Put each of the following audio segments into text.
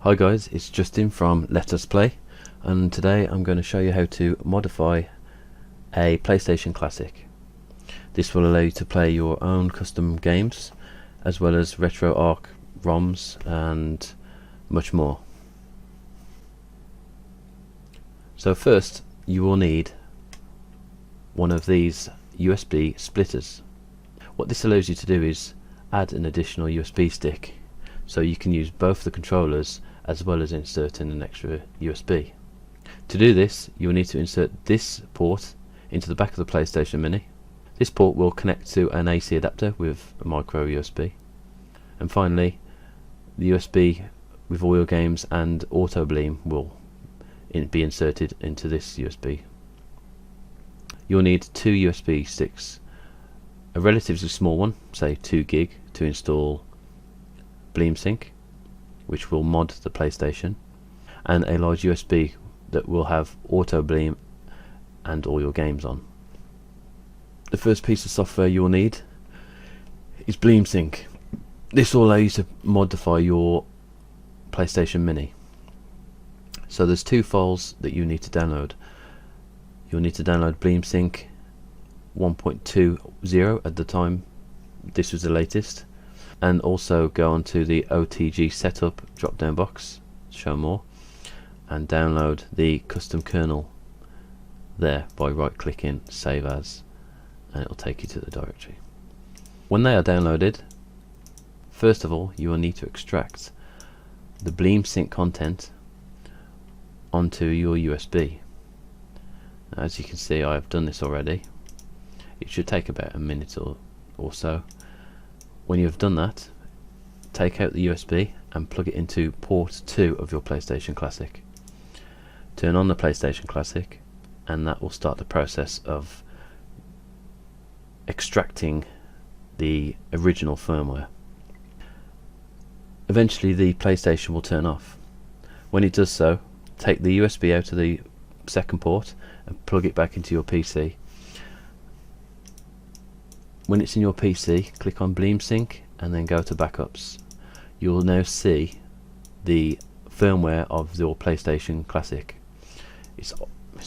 Hi guys, it's Justin from Let Us Play, and today I'm going to show you how to modify a PlayStation Classic. This will allow you to play your own custom games as well as RetroArch ROMs and much more. So first you will need one of these USB splitters. What this allows you to do is add an additional USB stick, so you can use both the controllers as well as inserting an extra USB. To do this, you will need to insert this port into the back of the PlayStation Mini. This port will connect to an AC adapter with a micro USB. And finally, the USB with all your games and Auto Bleem will be inserted into this USB. You'll need two USB sticks, a relatively small one, say 2 gig, to install BleemSync, which will mod the PlayStation, and a large USB that will have Auto Bleem and all your games on. The first piece of software you will need is BleemSync. This will allow you to modify your PlayStation Mini. So there's two files that you need to download. You'll need to download BleemSync 1.20 at the time. This was the latest. And also go onto the OTG setup drop down box, show more, and download the custom kernel there by right clicking save as, and it will take you to the directory. When they are downloaded, first of all you will need to extract the BleemSync content onto your USB. Now, as you can see, I have done this already. It should take about a minute or so. When you've done that, take out the USB and plug it into port 2 of your PlayStation Classic. Turn on the PlayStation Classic, and that will start the process of extracting the original firmware. Eventually the PlayStation will turn off. When it does so, take the USB out of the second port and plug it back into your PC. When it's in your PC, click on BleemSync and then go to backups. You will now see the firmware of your PlayStation Classic. It's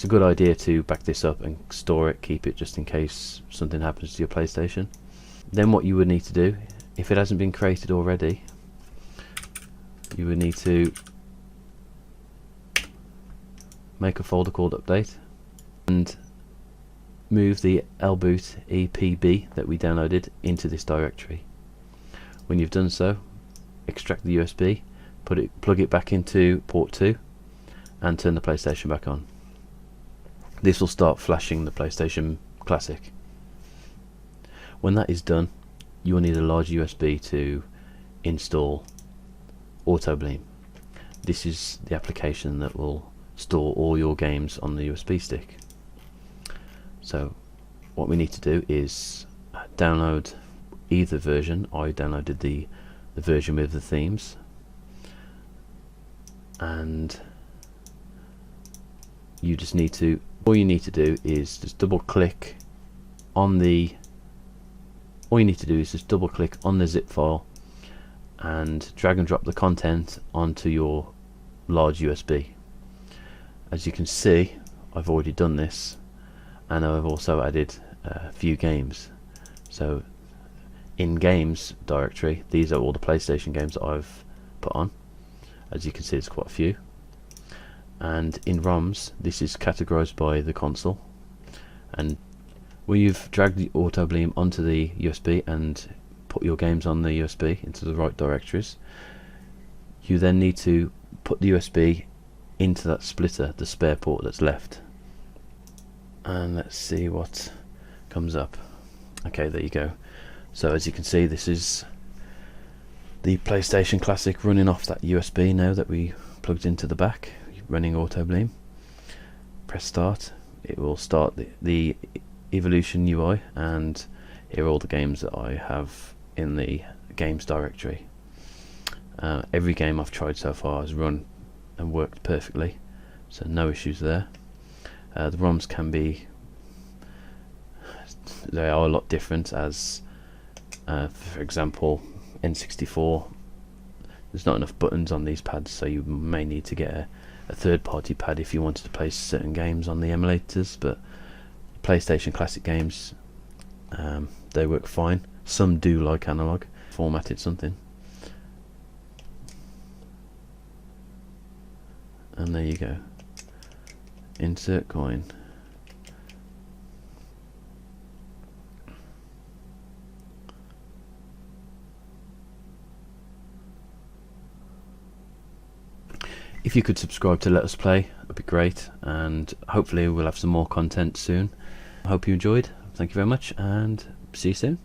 a good idea to back this up and store it, keep it just in case something happens to your PlayStation. Then what you would need to do, if it hasn't been created already, you would need to make a folder called update and move the lboot EPB that we downloaded into this directory. When you've done so, extract the USB, plug it back into port 2 and turn the PlayStation back on. This will start flashing the PlayStation Classic. When that is done, you will need a large USB to install Auto Bleem. This is the application that will store all your games on the USB stick. So what we need to do is download either version. I downloaded the version with the themes, and you just need to, all you need to do is just double click on the zip file and drag and drop the content onto your large USB. As you can see, I've already done this, and I've also added a few games. So in games directory, these are all the PlayStation games that I've put on. As you can see, there's quite a few. And in ROMs, this is categorized by the console. And when you've dragged the Auto Bleem onto the USB and put your games on the USB into the right directories, you then need to put the USB into that splitter, the spare port that's left. And let's see what comes up. Okay, there you go. So as you can see, this is the PlayStation Classic running off that USB now that we plugged into the back, running Auto Bleem. Press start. It will start the Evolution UI, and here are all the games that I have in the games directory. Every game I've tried so far has run and worked perfectly, so no issues there. The ROMs they are a lot different, as for example N64 There's not enough buttons on these pads, so you may need to get a third-party pad if you wanted to play certain games on the emulators. But PlayStation Classic games, they work fine. Some do like analog, formatted something. And there you go. Insert coin. If you could subscribe to Let Us Play, that'd be great, and hopefully we'll have some more content soon. I hope you enjoyed. Thank you very much, and see you soon.